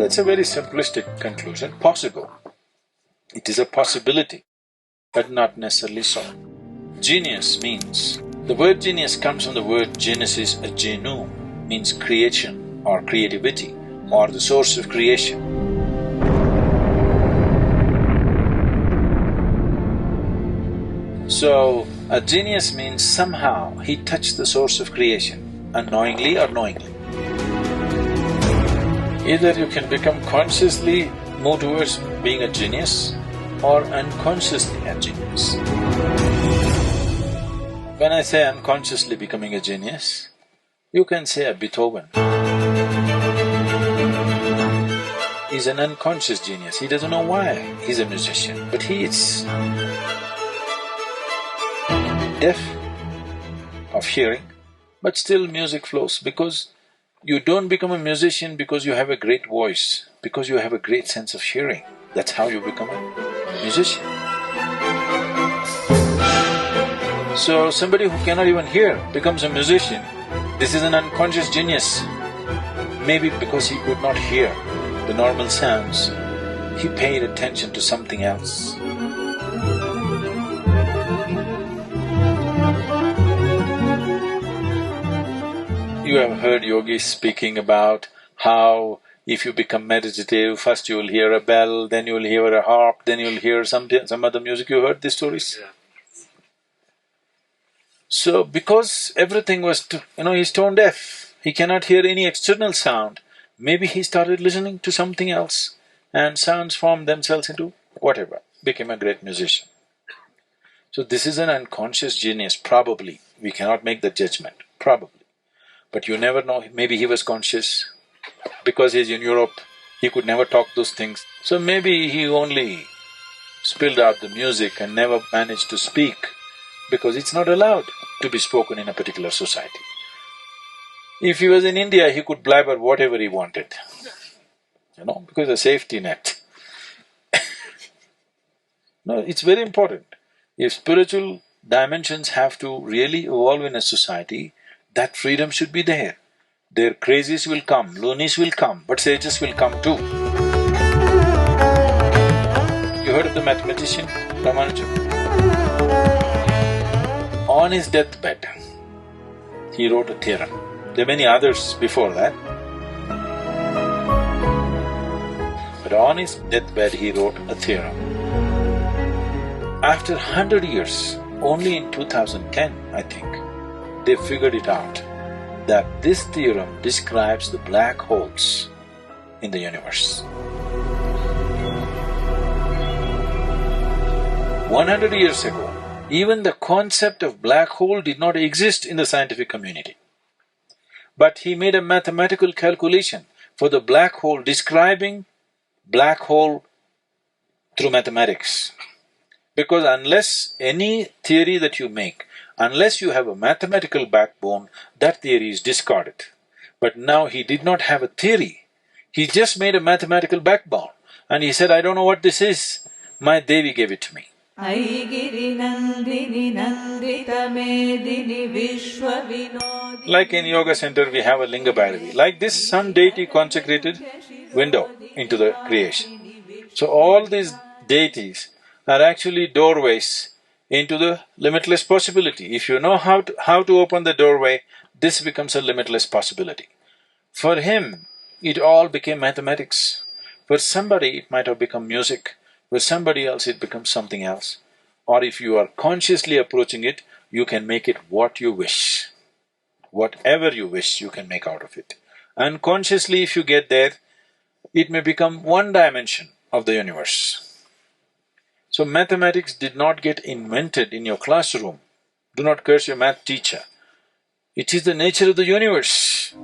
That's a very simplistic conclusion, possible. It is a possibility, but not necessarily so. Genius means… the word genius comes from the word genesis, a genu, means creation or creativity or the source of creation. So, a genius means somehow he touched the source of creation, unknowingly or knowingly. Either you can become consciously move towards being a genius or unconsciously a genius. When I say unconsciously becoming a genius, you can say a Beethoven. He's an unconscious genius, he doesn't know why he's a musician, but he is. Deaf of hearing, but still music flows because you don't become a musician because you have a great voice, because you have a great sense of hearing. That's how you become a musician. So somebody who cannot even hear becomes a musician. This is an unconscious genius. Maybe because he could not hear the normal sounds, he paid attention to something else. You have heard yogis speaking about how if you become meditative, first you will hear a bell, then you will hear a harp, then you will hear some other music. You heard these stories? Yeah. So, because everything was… he's tone deaf, he cannot hear any external sound, maybe he started listening to something else and sounds formed themselves into whatever, became a great musician. So this is an unconscious genius, probably. We cannot make the judgment, probably. But you never know, maybe he was conscious. Because he's in Europe, he could never talk those things. So maybe he only spilled out the music and never managed to speak because it's not allowed to be spoken in a particular society. If he was in India, he could blabber whatever he wanted, because a safety net. No, it's very important. If spiritual dimensions have to really evolve in a society, that freedom should be there. Their crazies will come, loonies will come, but sages will come too. You heard of the mathematician Ramanujan? On his deathbed, he wrote a theorem. There are many others before that. But on his deathbed he wrote a theorem. After 100 years, only in 2010, I think, they figured it out that this theorem describes the black holes in the universe. 100 years ago, even the concept of black hole did not exist in the scientific community. But he made a mathematical calculation for the black hole, describing black hole through mathematics. Because unless any theory that you make, unless you have a mathematical backbone, that theory is discarded. But now he did not have a theory, he just made a mathematical backbone. And he said, I don't know what this is, my Devi gave it to me. Like in yoga center we have a linga bhairavi, like this some deity consecrated window into the creation. So all these deities are actually doorways into the limitless possibility. If you know how to open the doorway, this becomes a limitless possibility. For him, it all became mathematics. For somebody it might have become music, for somebody else it becomes something else. Or if you are consciously approaching it, you can make it what you wish. Whatever you wish, you can make out of it. Unconsciously, if you get there, it may become one dimension of the universe. So mathematics did not get invented in your classroom. Do not curse your math teacher. It is the nature of the universe.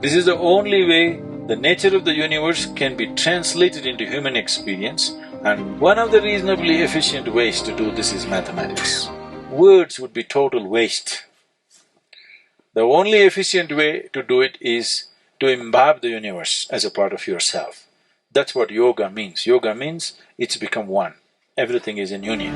This is the only way the nature of the universe can be translated into human experience, and one of the reasonably efficient ways to do this is mathematics. Words would be total waste. The only efficient way to do it is to imbibe the universe as a part of yourself. That's what yoga means. Yoga means it's become one. Everything is in union.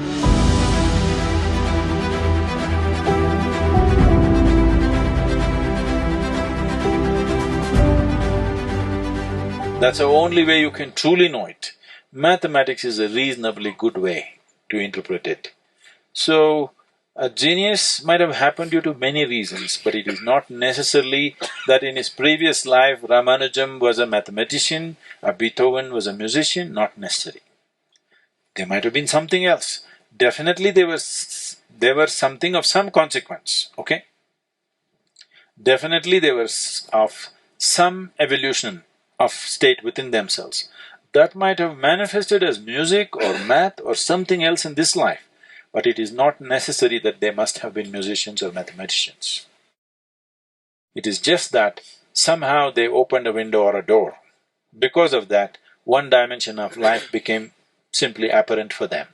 That's the only way you can truly know it. Mathematics is a reasonably good way to interpret it. So, a genius might have happened due to many reasons, but it is not necessarily that in his previous life Ramanujam was a mathematician or Beethoven was a musician, not necessary. There might have been something else. Definitely there were something of some consequence, okay? Definitely they were of some evolution of state within themselves. That might have manifested as music or math or something else in this life, but it is not necessary that they must have been musicians or mathematicians. It is just that somehow they opened a window or a door. Because of that, one dimension of life became simply apparent for them.